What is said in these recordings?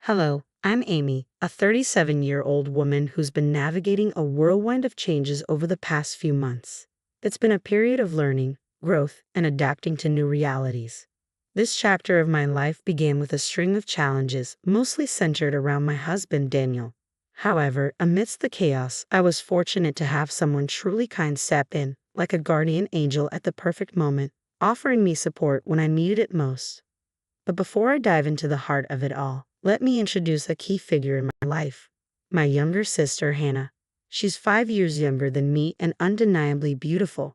Hello, I'm Amy, a 37-year-old woman who's been navigating a whirlwind of changes over the past few months. It's been a period of learning, growth, and adapting to new realities. This chapter of my life began with a string of challenges, mostly centered around my husband, Daniel. However, amidst the chaos, I was fortunate to have someone truly kind step in, like a guardian angel at the perfect moment, offering me support when I needed it most. But before I dive into the heart of it all, let me introduce a key figure in my life, my younger sister, Hannah. She's 5 years younger than me and undeniably beautiful.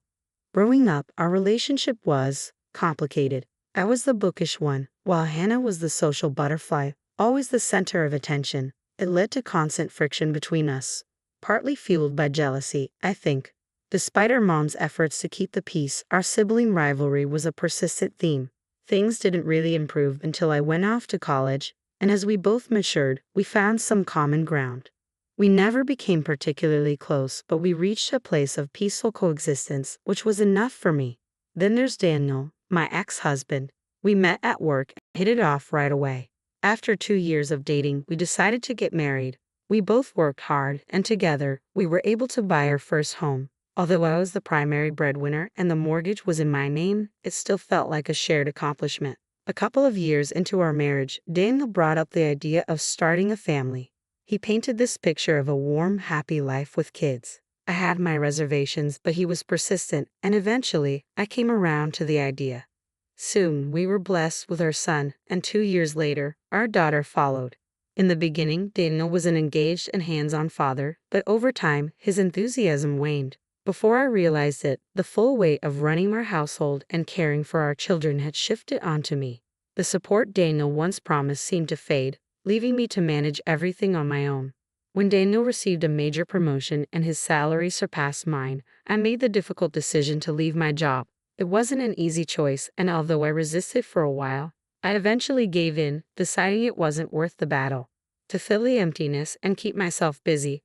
Growing up, our relationship was complicated. I was the bookish one, while Hannah was the social butterfly, always the center of attention. It led to constant friction between us, partly fueled by jealousy, I think. Despite our mom's efforts to keep the peace, our sibling rivalry was a persistent theme. Things didn't really improve until I went off to college, and as we both matured, we found some common ground. We never became particularly close, but we reached a place of peaceful coexistence, which was enough for me. Then there's Daniel, my ex-husband. We met at work and hit it off right away. After 2 years of dating, we decided to get married. We both worked hard, and together, we were able to buy our first home. Although I was the primary breadwinner and the mortgage was in my name, it still felt like a shared accomplishment. A couple of years into our marriage, Daniel brought up the idea of starting a family. He painted this picture of a warm, happy life with kids. I had my reservations, but he was persistent, and eventually, I came around to the idea. Soon, we were blessed with our son, and 2 years later, our daughter followed. In the beginning, Daniel was an engaged and hands-on father, but over time, his enthusiasm waned. Before I realized it, the full weight of running our household and caring for our children had shifted onto me. The support Daniel once promised seemed to fade, leaving me to manage everything on my own. When Daniel received a major promotion and his salary surpassed mine, I made the difficult decision to leave my job. It wasn't an easy choice, and although I resisted for a while, I eventually gave in, deciding it wasn't worth the battle. To fill the emptiness and keep myself busy,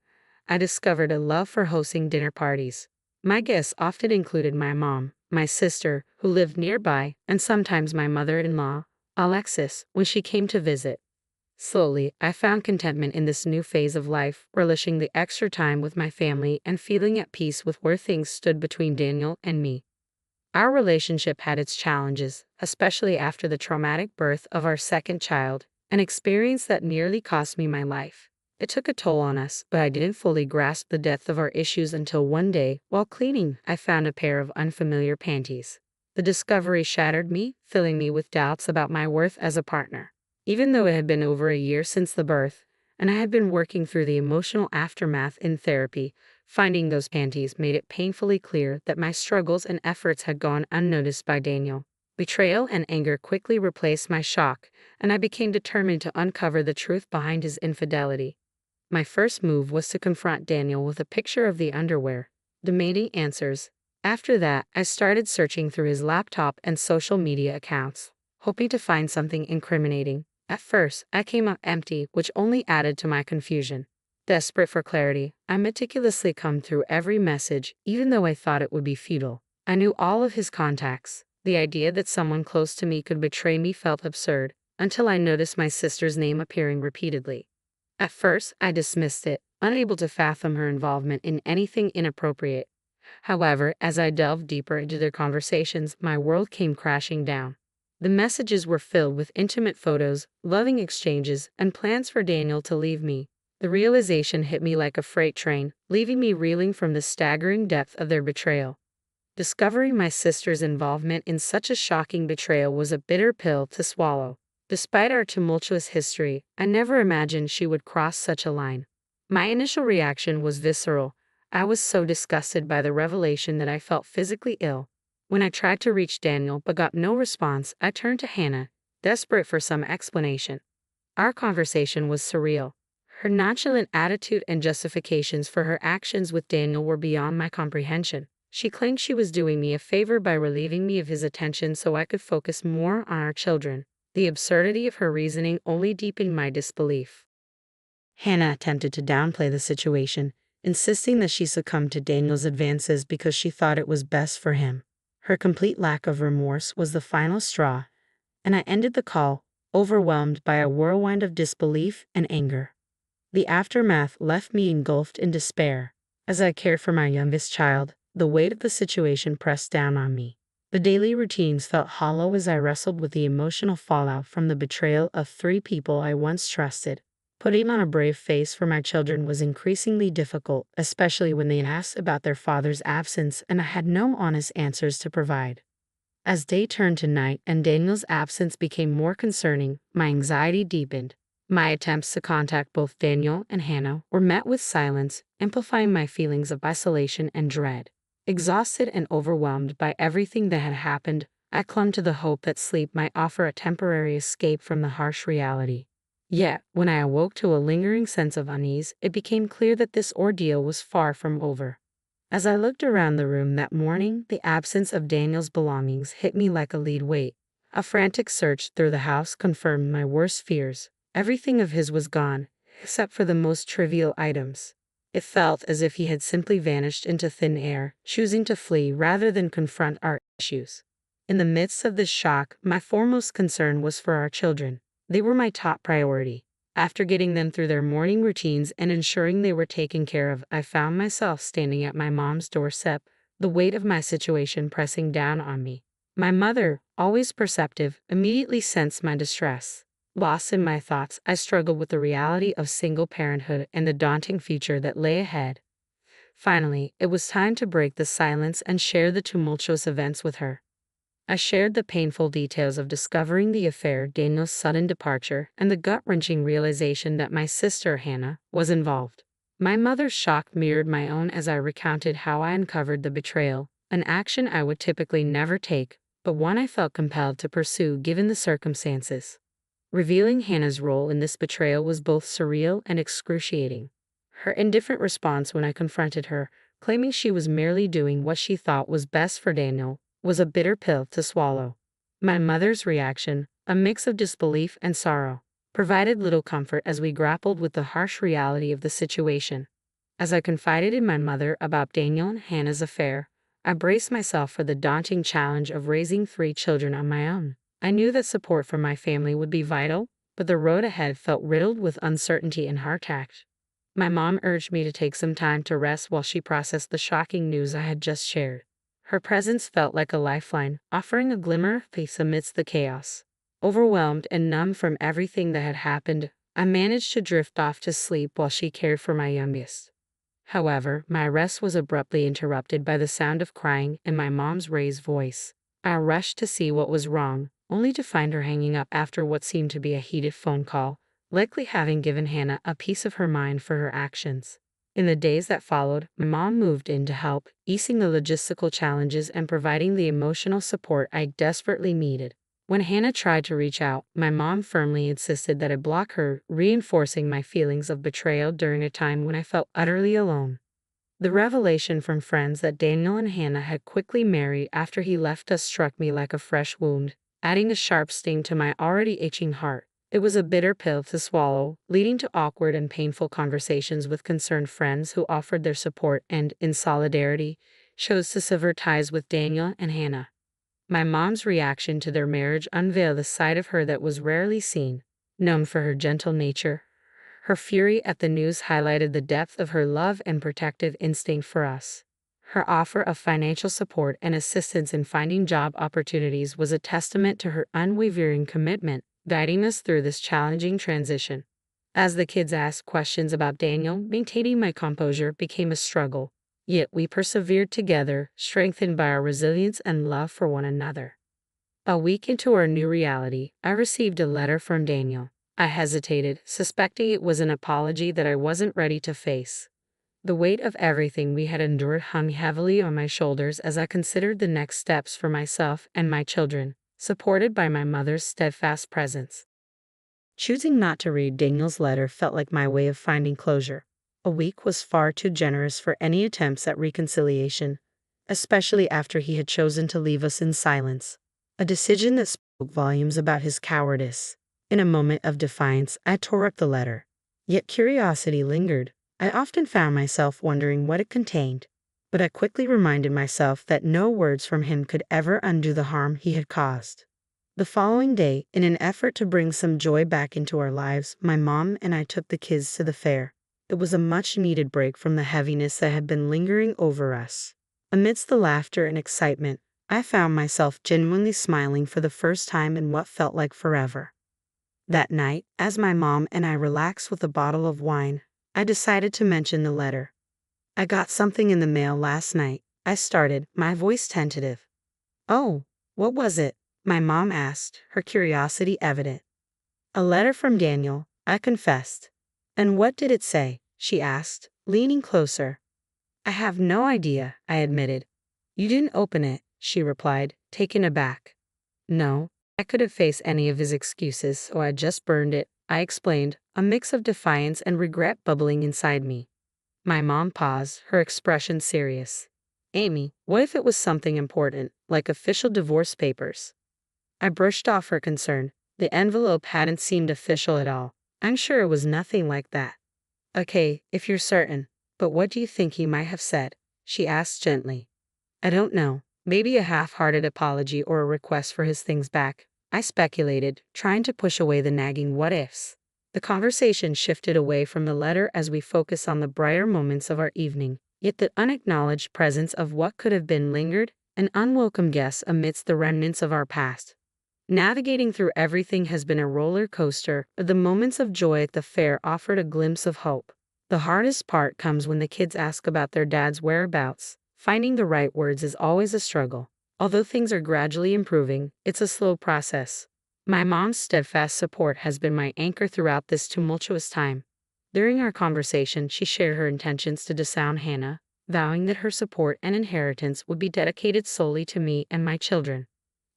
I discovered a love for hosting dinner parties. My guests often included my mom, my sister, who lived nearby, and sometimes my mother-in-law, Alexis, when she came to visit. Slowly, I found contentment in this new phase of life, relishing the extra time with my family and feeling at peace with where things stood between Daniel and me. Our relationship had its challenges, especially after the traumatic birth of our second child, an experience that nearly cost me my life. It took a toll on us, but I didn't fully grasp the depth of our issues until one day, while cleaning, I found a pair of unfamiliar panties. The discovery shattered me, filling me with doubts about my worth as a partner. Even though it had been over a year since the birth, and I had been working through the emotional aftermath in therapy, finding those panties made it painfully clear that my struggles and efforts had gone unnoticed by Daniel. Betrayal and anger quickly replaced my shock, and I became determined to uncover the truth behind his infidelity. My first move was to confront Daniel with a picture of the underwear, demanding answers. After that, I started searching through his laptop and social media accounts, hoping to find something incriminating. At first, I came up empty, which only added to my confusion. Desperate for clarity, I meticulously combed through every message, even though I thought it would be futile. I knew all of his contacts. The idea that someone close to me could betray me felt absurd, until I noticed my sister's name appearing repeatedly. At first, I dismissed it, unable to fathom her involvement in anything inappropriate. However, as I delved deeper into their conversations, my world came crashing down. The messages were filled with intimate photos, loving exchanges, and plans for Daniel to leave me. The realization hit me like a freight train, leaving me reeling from the staggering depth of their betrayal. Discovering my sister's involvement in such a shocking betrayal was a bitter pill to swallow. Despite our tumultuous history, I never imagined she would cross such a line. My initial reaction was visceral. I was so disgusted by the revelation that I felt physically ill. When I tried to reach Daniel but got no response, I turned to Hannah, desperate for some explanation. Our conversation was surreal. Her nonchalant attitude and justifications for her actions with Daniel were beyond my comprehension. She claimed she was doing me a favor by relieving me of his attention so I could focus more on our children. The absurdity of her reasoning only deepened my disbelief. Hannah attempted to downplay the situation, insisting that she succumbed to Daniel's advances because she thought it was best for him. Her complete lack of remorse was the final straw, and I ended the call, overwhelmed by a whirlwind of disbelief and anger. The aftermath left me engulfed in despair. As I cared for my youngest child, the weight of the situation pressed down on me. The daily routines felt hollow as I wrestled with the emotional fallout from the betrayal of three people I once trusted. Putting on a brave face for my children was increasingly difficult, especially when they asked about their father's absence and I had no honest answers to provide. As day turned to night and Daniel's absence became more concerning, my anxiety deepened. My attempts to contact both Daniel and Hannah were met with silence, amplifying my feelings of isolation and dread. Exhausted and overwhelmed by everything that had happened, I clung to the hope that sleep might offer a temporary escape from the harsh reality. Yet, when I awoke to a lingering sense of unease, it became clear that this ordeal was far from over. As I looked around the room that morning, the absence of Daniel's belongings hit me like a lead weight. A frantic search through the house confirmed my worst fears. Everything of his was gone, except for the most trivial items. It felt as if he had simply vanished into thin air, choosing to flee rather than confront our issues. In the midst of this shock, my foremost concern was for our children. They were my top priority. After getting them through their morning routines and ensuring they were taken care of, I found myself standing at my mom's doorstep, the weight of my situation pressing down on me. My mother, always perceptive, immediately sensed my distress. Lost in my thoughts, I struggled with the reality of single parenthood and the daunting future that lay ahead. Finally, it was time to break the silence and share the tumultuous events with her. I shared the painful details of discovering the affair, Daniel's sudden departure, and the gut-wrenching realization that my sister, Hannah, was involved. My mother's shock mirrored my own as I recounted how I uncovered the betrayal, an action I would typically never take, but one I felt compelled to pursue given the circumstances. Revealing Hannah's role in this betrayal was both surreal and excruciating. Her indifferent response when I confronted her, claiming she was merely doing what she thought was best for Daniel, was a bitter pill to swallow. My mother's reaction, a mix of disbelief and sorrow, provided little comfort as we grappled with the harsh reality of the situation. As I confided in my mother about Daniel and Hannah's affair, I braced myself for the daunting challenge of raising three children on my own. I knew that support from my family would be vital, but the road ahead felt riddled with uncertainty and hardtack. My mom urged me to take some time to rest while she processed the shocking news I had just shared. Her presence felt like a lifeline, offering a glimmer of peace amidst the chaos. Overwhelmed and numb from everything that had happened, I managed to drift off to sleep while she cared for my youngest. However, my rest was abruptly interrupted by the sound of crying and my mom's raised voice. I rushed to see what was wrong, only to find her hanging up after what seemed to be a heated phone call, likely having given Hannah a piece of her mind for her actions. In the days that followed, my mom moved in to help, easing the logistical challenges and providing the emotional support I desperately needed. When Hannah tried to reach out, my mom firmly insisted that I block her, reinforcing my feelings of betrayal during a time when I felt utterly alone. The revelation from friends that Daniel and Hannah had quickly married after he left us struck me like a fresh wound, adding a sharp sting to my already itching heart. It was a bitter pill to swallow, leading to awkward and painful conversations with concerned friends who offered their support and, in solidarity, chose to sever ties with Daniel and Hannah. My mom's reaction to their marriage unveiled a side of her that was rarely seen. Known for her gentle nature, her fury at the news highlighted the depth of her love and protective instinct for us. Her offer of financial support and assistance in finding job opportunities was a testament to her unwavering commitment, guiding us through this challenging transition. As the kids asked questions about Daniel, maintaining my composure became a struggle. Yet we persevered together, strengthened by our resilience and love for one another. A week into our new reality, I received a letter from Daniel. I hesitated, suspecting it was an apology that I wasn't ready to face. The weight of everything we had endured hung heavily on my shoulders as I considered the next steps for myself and my children, supported by my mother's steadfast presence. Choosing not to read Daniel's letter felt like my way of finding closure. A week was far too generous for any attempts at reconciliation, especially after he had chosen to leave us in silence. A decision that spoke volumes about his cowardice. In a moment of defiance, I tore up the letter. Yet curiosity lingered. I often found myself wondering what it contained, but I quickly reminded myself that no words from him could ever undo the harm he had caused. The following day, in an effort to bring some joy back into our lives, my mom and I took the kids to the fair. It was a much-needed break from the heaviness that had been lingering over us. Amidst the laughter and excitement, I found myself genuinely smiling for the first time in what felt like forever. That night, as my mom and I relaxed with a bottle of wine, I decided to mention the letter. "I got something in the mail last night," I started, my voice tentative. "Oh, what was it?" my mom asked, her curiosity evident. "A letter from Daniel," I confessed. "And what did it say?" she asked, leaning closer. "I have no idea," I admitted. "You didn't open it," she replied, taken aback. "No, I couldn't face any of his excuses, so I just burned it," I explained, a mix of defiance and regret bubbling inside me. My mom paused, her expression serious. "Amy, what if it was something important, like official divorce papers?" I brushed off her concern. The envelope hadn't seemed official at all. "I'm sure it was nothing like that." "Okay, if you're certain. But what do you think he might have said?" she asked gently. "I don't know. Maybe a half-hearted apology or a request for his things back," I speculated, trying to push away the nagging what-ifs. The conversation shifted away from the letter as we focused on the brighter moments of our evening, yet the unacknowledged presence of what could have been lingered, an unwelcome guest amidst the remnants of our past. Navigating through everything has been a roller coaster, but the moments of joy at the fair offered a glimpse of hope. The hardest part comes when the kids ask about their dad's whereabouts. Finding the right words is always a struggle. Although things are gradually improving, it's a slow process. My mom's steadfast support has been my anchor throughout this tumultuous time. During our conversation, she shared her intentions to disown Hannah, vowing that her support and inheritance would be dedicated solely to me and my children.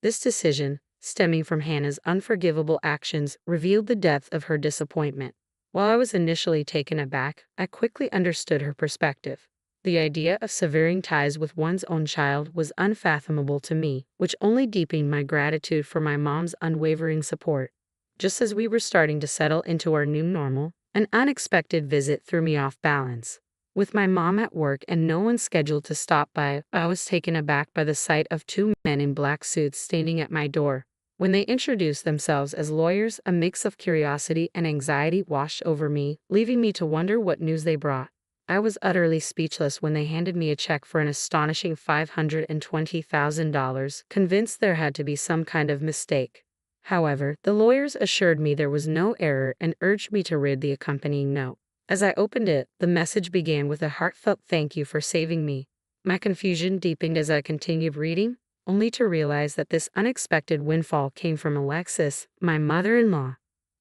This decision, stemming from Hannah's unforgivable actions, revealed the depth of her disappointment. While I was initially taken aback, I quickly understood her perspective. The idea of severing ties with one's own child was unfathomable to me, which only deepened my gratitude for my mom's unwavering support. Just as we were starting to settle into our new normal, an unexpected visit threw me off balance. With my mom at work and no one scheduled to stop by, I was taken aback by the sight of two men in black suits standing at my door. When they introduced themselves as lawyers, a mix of curiosity and anxiety washed over me, leaving me to wonder what news they brought. I was utterly speechless when they handed me a check for an astonishing $520,000, convinced there had to be some kind of mistake. However, the lawyers assured me there was no error and urged me to read the accompanying note. As I opened it, the message began with a heartfelt "thank you for saving me." My confusion deepened as I continued reading, only to realize that this unexpected windfall came from Alexis, my mother-in-law.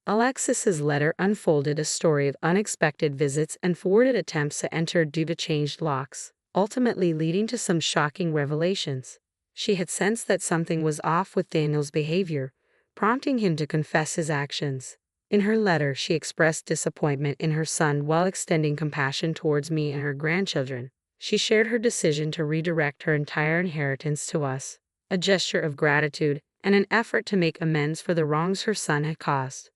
Alexis's letter unfolded a story of unexpected visits and thwarted attempts to enter due to changed locks, ultimately leading to some shocking revelations. She had sensed that something was off with Daniel's behavior, prompting him to confess his actions. In her letter, she expressed disappointment in her son while extending compassion towards me and her grandchildren. She shared her decision to redirect her entire inheritance to us, a gesture of gratitude and an effort to make amends for the wrongs her son had caused.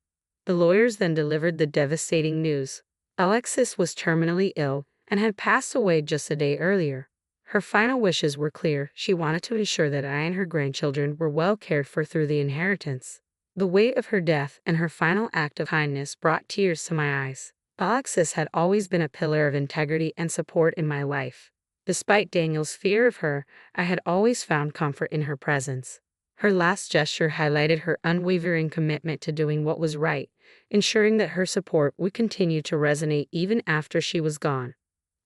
The lawyers then delivered the devastating news. Alexis was terminally ill and had passed away just a day earlier. Her final wishes were clear. She wanted to ensure that I and her grandchildren were well cared for through the inheritance. The weight of her death and her final act of kindness brought tears to my eyes. Alexis had always been a pillar of integrity and support in my life. Despite Daniel's fear of her, I had always found comfort in her presence. Her last gesture highlighted her unwavering commitment to doing what was right, ensuring that her support would continue to resonate even after she was gone.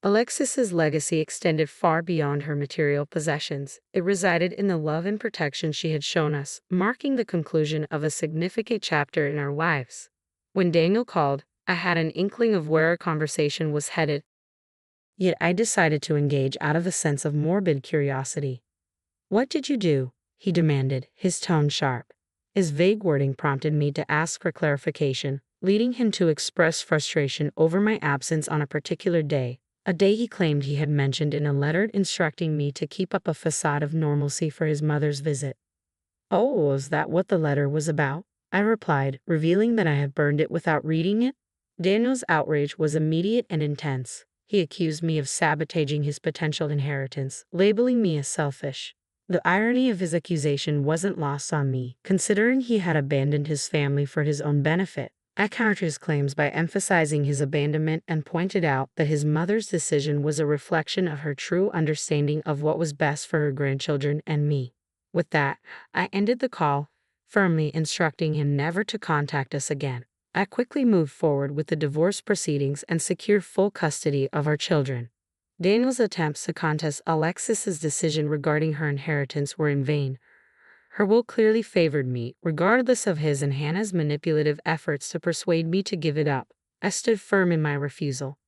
Alexis's legacy extended far beyond her material possessions. It resided in the love and protection she had shown us, marking the conclusion of a significant chapter in our lives. When Daniel called, I had an inkling of where our conversation was headed. Yet I decided to engage out of a sense of morbid curiosity. "What did you do?" he demanded, his tone sharp. His vague wording prompted me to ask for clarification, leading him to express frustration over my absence on a particular day, a day he claimed he had mentioned in a letter instructing me to keep up a facade of normalcy for his mother's visit. "Oh, is that what the letter was about?" I replied, revealing that I had burned it without reading it. Daniel's outrage was immediate and intense. He accused me of sabotaging his potential inheritance, labeling me as selfish. The irony of his accusation wasn't lost on me, considering he had abandoned his family for his own benefit. I countered his claims by emphasizing his abandonment and pointed out that his mother's decision was a reflection of her true understanding of what was best for her grandchildren and me. With that, I ended the call, firmly instructing him never to contact us again. I quickly moved forward with the divorce proceedings and secured full custody of our children. Daniel's attempts to contest Alexis's decision regarding her inheritance were in vain. Her will clearly favored me, regardless of his and Hannah's manipulative efforts to persuade me to give it up. I stood firm in my refusal.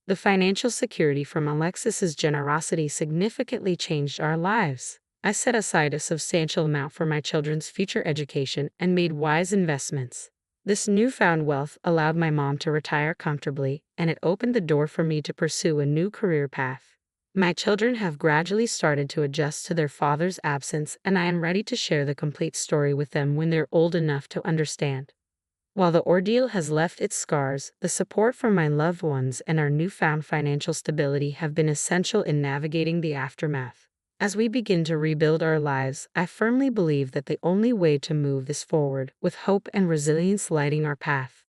The financial security from Alexis's generosity significantly changed our lives. I set aside a substantial amount for my children's future education and made wise investments. This newfound wealth allowed my mom to retire comfortably, and it opened the door for me to pursue a new career path. My children have gradually started to adjust to their father's absence, and I am ready to share the complete story with them when they're old enough to understand. While the ordeal has left its scars, the support from my loved ones and our newfound financial stability have been essential in navigating the aftermath. As we begin to rebuild our lives, I firmly believe that the only way to move is forward, with hope and resilience lighting our path.